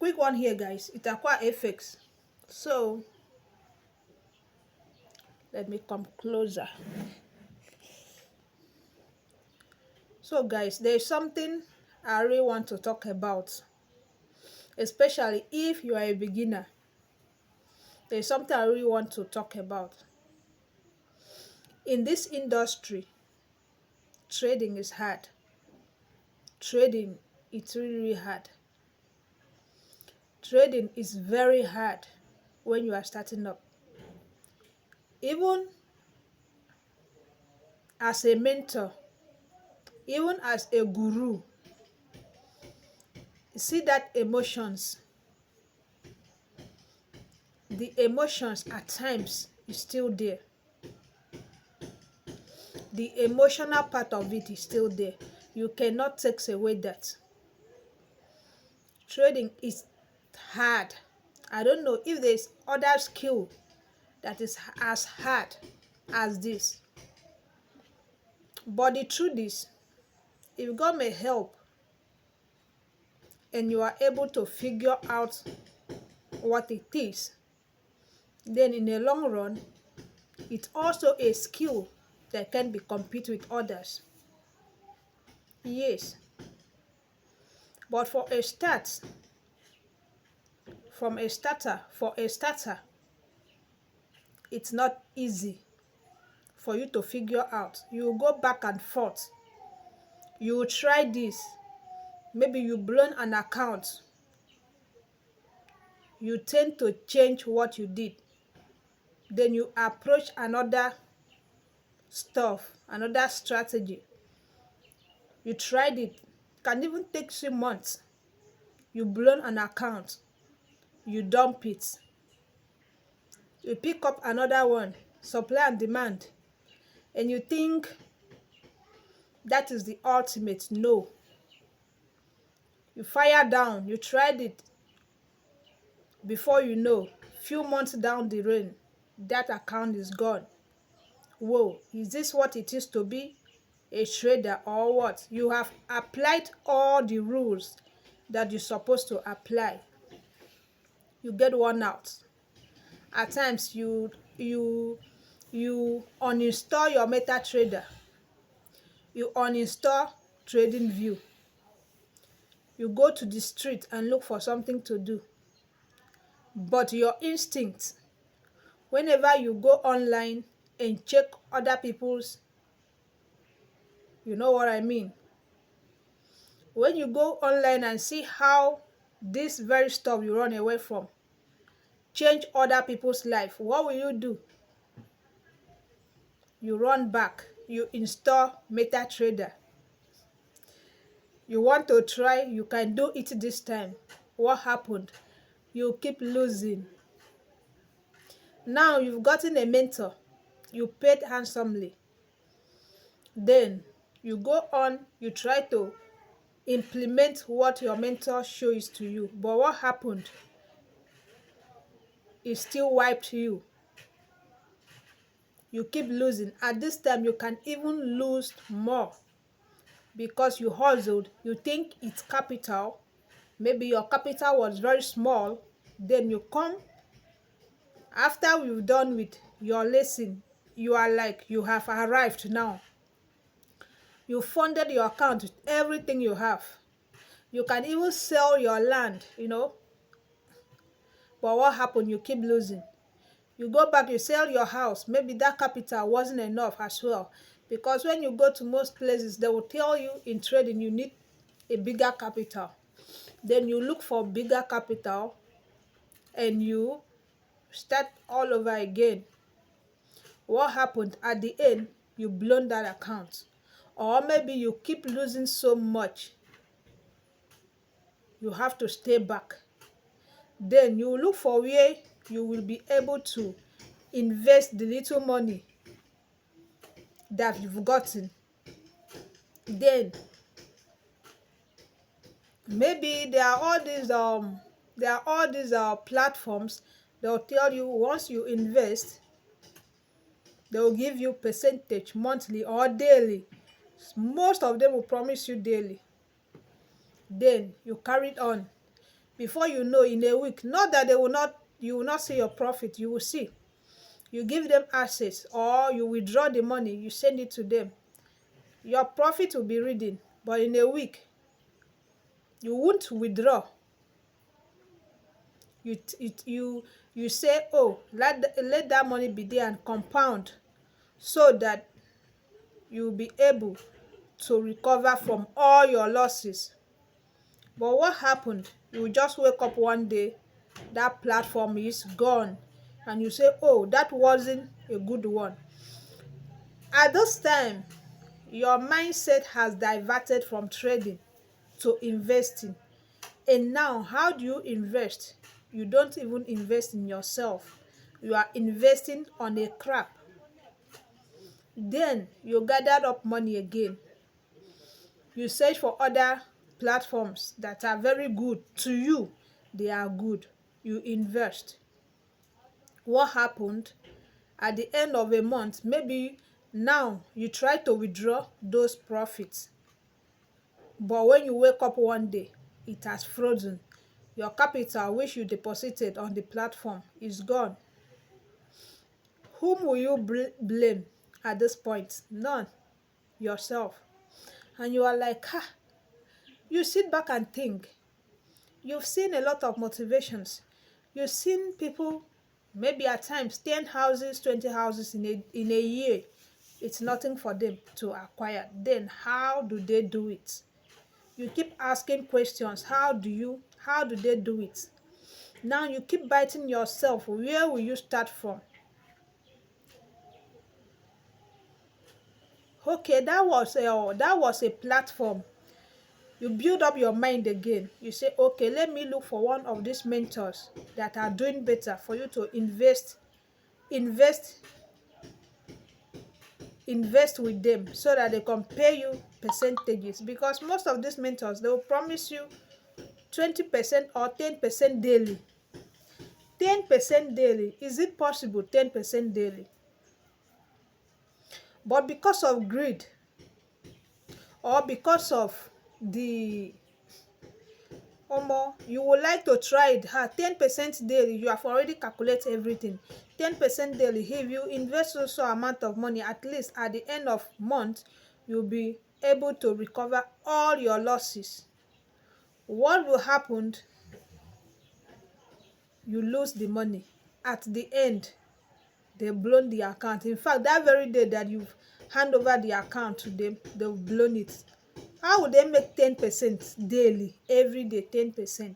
quick one here, guys. Itakuwa FX. So let me come closer. So guys, there's something I really want to talk about, especially if you are a beginner. There's something I really want to talk about. In this industry, trading is hard. Trading, it's really, really hard. Trading is very hard when you are starting up. Even as a mentor, even as a guru, you see that the emotions at times is still there. The emotional part of it is still there. You cannot take away that. Trading is hard. I don't know if there's other skill that is as hard as this. But the truth is, if God may help and you are able to figure out what it is, then in the long run, it's also a skill that can be compete with others. Yes. But for a starter, it's not easy for you to figure out. You go back and forth. You try this. Maybe you blown an account. You tend to change what you did. Then you approach another another strategy. You tried it. Can even take 3 months. You blown an account. You dump it. You pick up another one, supply and demand, and you think that is the ultimate. No. You fire down. You tried it. Before you know, few months down the road, that account is gone. Whoa, is this what it is to be a trader or what? You have applied all the rules that you're supposed to apply. You get one out. At times you uninstall your MetaTrader. You uninstall TradingView. You go to the street and look for something to do. But your instinct, whenever you go online and check other people's, you know what I mean? When you go online and see how this very stuff you run away from change other people's life, what will you do? You run back. You install MetaTrader. You want to try, you can do it this time. What happened? You keep losing. Now you've gotten a mentor. You paid handsomely. Then you go on, you try to implement what your mentor shows to you. But what happened? It still wiped you. You keep losing. At this time, you can even lose more because you hustled. You think it's capital. Maybe your capital was very small. Then you come, after you've done with your lesson, you are like, you have arrived now. You funded your account with everything you have. You can even sell your land, But what happened? You keep losing. You go back, you sell your house. Maybe that capital wasn't enough as well. Because when you go to most places, they will tell you in trading you need a bigger capital. Then you look for bigger capital and you start all over again. What happened? At the end, you blown that account. Or maybe you keep losing so much, you have to stay back. Then you look for where you will be able to invest the little money that you've gotten. Then maybe there are all these platforms. They'll tell you once you invest, they'll give you percentage monthly or daily. Most of them will promise you daily. Then you carry it on. Before you know, in a week, not that you will not see your profit, you will see. You give them access, or you withdraw the money, you send it to them. Your profit will be reading, but in a week, you won't withdraw. You say, oh, let that money be there and compound, so that you'll be able to recover from all your losses. But what happened? You just wake up one day, that platform is gone, and you say, oh, that wasn't a good one. At this time, your mindset has diverted from trading to investing. And now, how do you invest? You don't even invest in yourself. You are investing on a crap. Then you gathered up money again. You search for other platforms that are very good to you. They are good. You invest. What happened? At the end of a month, maybe now you try to withdraw those profits. But when you wake up one day, it has frozen. Your capital, which you deposited on the platform, is gone. Whom will you blame at this point? None. Yourself. And you are like, you sit back and think. You've seen a lot of motivations. You've seen people, maybe at times, 10 houses, 20 houses in a year. It's nothing for them to acquire. Then how do they do it? You keep asking questions. How do they do it? Now you keep biting yourself. Where will you start from? Okay, that was a platform. You build up your mind again. You say, okay, let me look for one of these mentors that are doing better for you to invest with them, so that they can pay you percentages. Because most of these mentors, they will promise you 20% or 10% daily. 10% daily. Is it possible? 10% daily. But because of greed, or because of the you would like to try it, 10% daily, you have already calculated everything. 10% daily, if you invest also amount of money, at least at the end of month, you'll be able to recover all your losses. What will happen? You lose the money. At the end, they've blown the account. In fact, that very day that you've hand over the account to them, they've blown it. How would they make 10% daily, every day, 10%?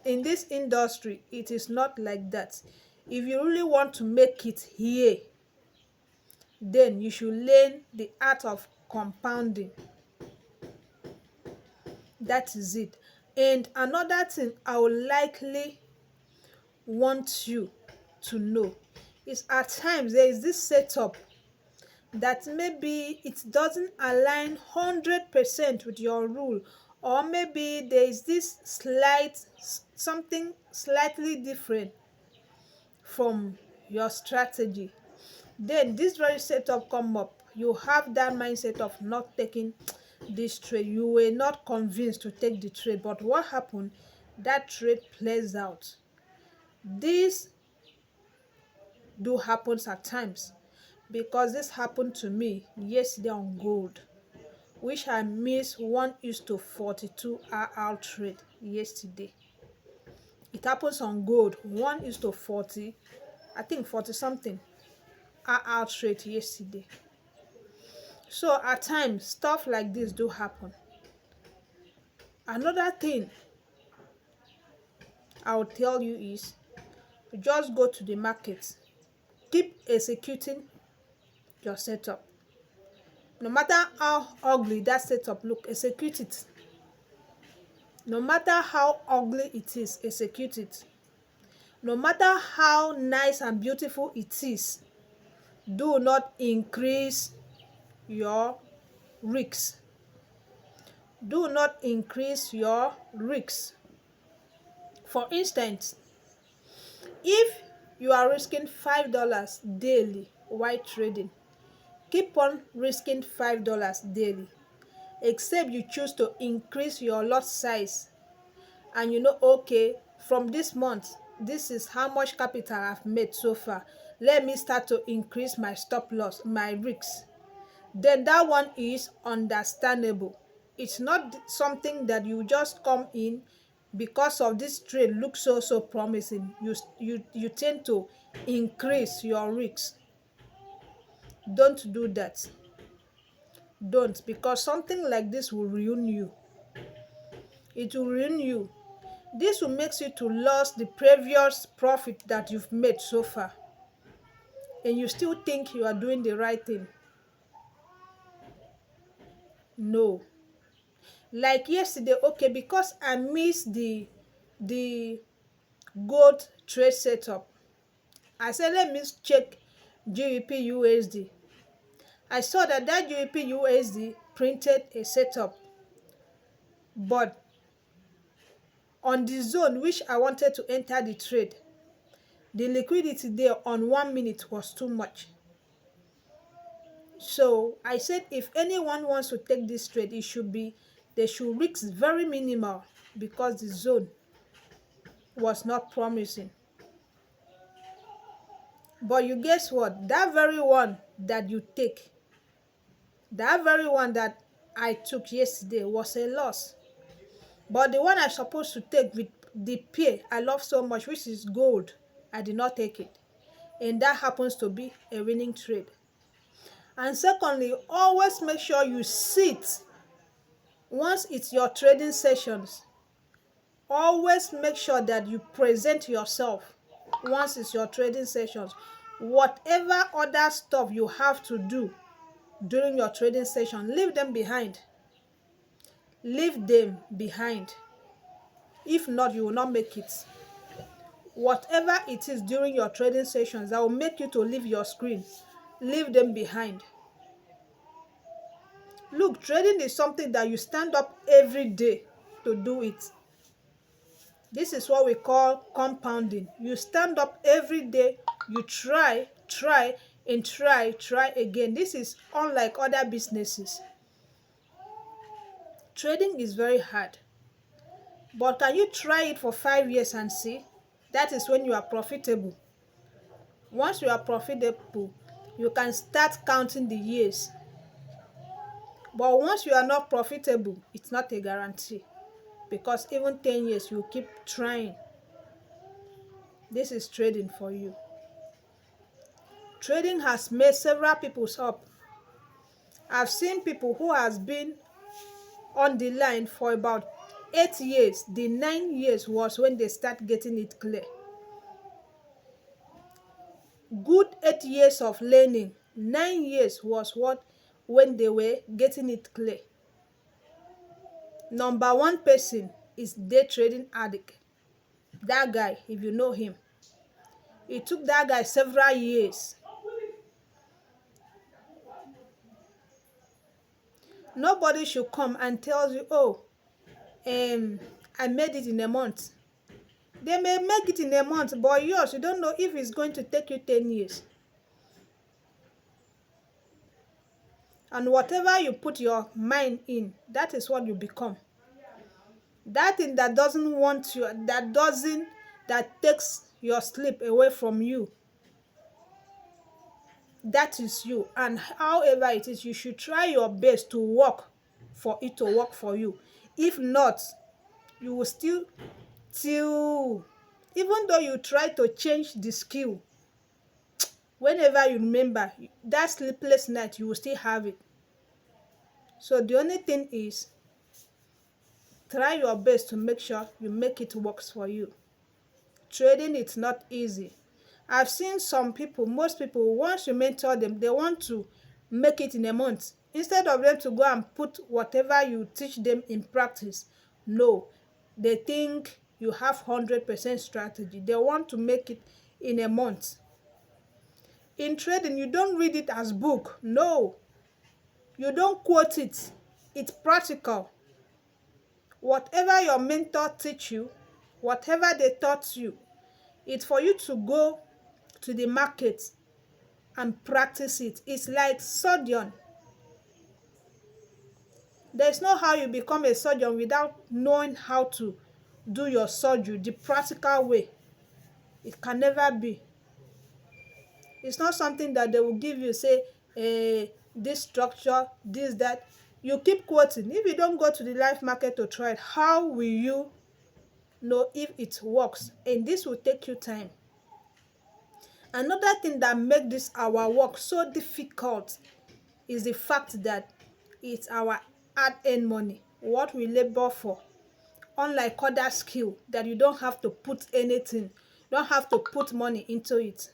In this industry, it is not like that. If you really want to make it here, then you should learn the art of compounding. That is it. And another thing I would likely want you to know is, at times there is this setup that maybe it doesn't align 100% with your rule, or maybe there is this something slightly different from your strategy. Then this very setup come up, you have that mindset of not taking this trade. You were not convinced to take the trade, but what happened? That trade plays out. This do happens at times, because this happened to me yesterday on gold, which I missed 1:42 RR trade yesterday. It happens on gold, 1:40, I think 40 something RR trade yesterday. So at times, stuff like this do happen. Another thing I will tell you is, just go to the market. Keep executing your setup. No matter how ugly that setup look, execute it. No matter how ugly it is, execute it. No matter how nice and beautiful it is, do not increase your risks. Do not increase your risks. For instance, if you are risking $5 daily while trading, keep on risking $5 daily. except you choose to increase your lot size. And you know, okay, from this month, this is how much capital I've made so far. Let me start to increase my stop loss, my risks. Then that one is understandable. It's not something that you just come in because of this trade looks so promising. You tend to increase your risks. Don't do that. Don't, because something like this will ruin you. It will ruin you. This will make you to lose the previous profit that you've made so far. And you still think you are doing the right thing. No. Like yesterday, okay, because I missed the gold trade setup, I said let me check GBP USD. I saw that GBP USD printed a setup, but on the zone which I wanted to enter the trade, the liquidity there on 1 minute was too much. So I said if anyone wants to take this trade, they should risk very minimal, because the zone was not promising. But you guess what? That very one that I took yesterday was a loss. But the one I'm supposed to take with the pair I love so much, which is gold, I did not take it. And that happens to be a winning trade. And secondly, always make sure you sit. Once it's your trading sessions, always make sure that you present yourself. Once it's your trading sessions, whatever other stuff you have to do during your trading session, leave them behind. Leave them behind. If not, you will not make it. Whatever it is during your trading sessions that will make you to leave your screen, leave them behind. Look, trading is something that you stand up every day to do it. This is what we call compounding. You stand up every day, you try and try again. This is unlike other businesses. Trading is very hard. But can you try it for 5 years and see? That is when you are profitable. Once you are profitable, you can start counting the years. But once you are not profitable, it's not a guarantee. Because even 10 years, you keep trying. This is trading for you. Trading has made several people up. I've seen people who has been on the line for about 8 years. The 9 years was when they start getting it clear. Good 8 years of learning. 9 years was when they were getting it clear. Number one person is day trading addict. That guy, if you know him, it took that guy several years. Nobody should come and tell you, oh, I made it in a month. They may make it in a month, but yours, you don't know if it's going to take you 10 years. And whatever you put your mind in, that is what you become. That thing that doesn't want you, that takes your sleep away from you, that is you. And however it is, you should try your best to work for it to work for you. If not, you will still, even though you try to change the skill, whenever you remember that sleepless night, you will still have it. So the only thing is, try your best to make sure you make it works for you. Trading is not easy. I've seen some people, most people, once you mentor them, they want to make it in a month. Instead of them to go and put whatever you teach them in practice, no. They think you have 100% strategy. They want to make it in a month. In trading, you don't read it as book. No. You don't quote it. It's practical. Whatever your mentor teach you, whatever they taught you, it's for you to go to the market and practice it. It's like surgeon. There's no how you become a surgeon without knowing how to do your surgery the practical way. It can never be. It's not something that they will give you, say, this structure, this, that. You keep quoting. If you don't go to the live market to try it, how will you know if it works? And this will take you time. Another thing that makes this our work so difficult is the fact that it's our hard-earned money, what we labor for. Unlike other skill that you don't have to put anything, you don't have to put money into it.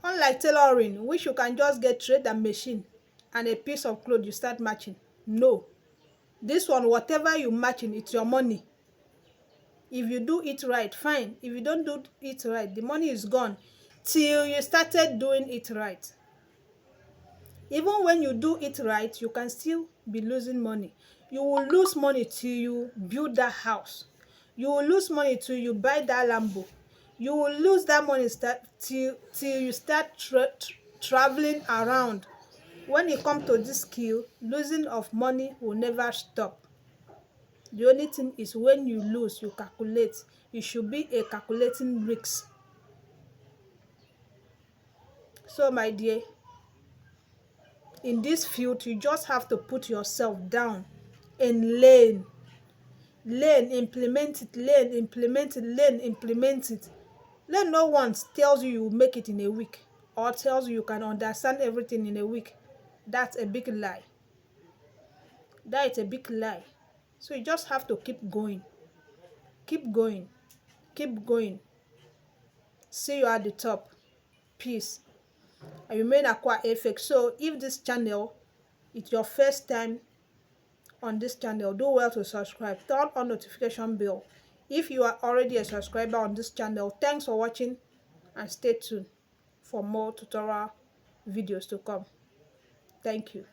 Unlike tailoring, which you can just get thread and machine and a piece of cloth, you start matching. No. This one, whatever you matching, it's your money. If you do it right, fine. If you don't do it right, the money is gone till you started doing it right. Even when you do it right, you can still be losing money. You will lose money till you build that house. You will lose money till you buy that Lambo. You will lose that money till you start traveling around. When it comes to this skill, losing of money will never stop. The only thing is when you lose, you calculate. You should be a calculating risk. So, my dear, in this field, you just have to put yourself down and learn. Learn, implement it, learn, implement it, learn, implement it. Learn no once tells you will make it in a week or tells you can understand everything in a week. That's a big lie. That is a big lie. So you just have to keep going. Keep going. Keep going. See you at the top. Peace. I remain Aqua FX. So if this channel is your first time on this channel, do well to subscribe. Turn on notification bell. If you are already a subscriber on this channel, thanks for watching and stay tuned for more tutorial videos to come. Thank you.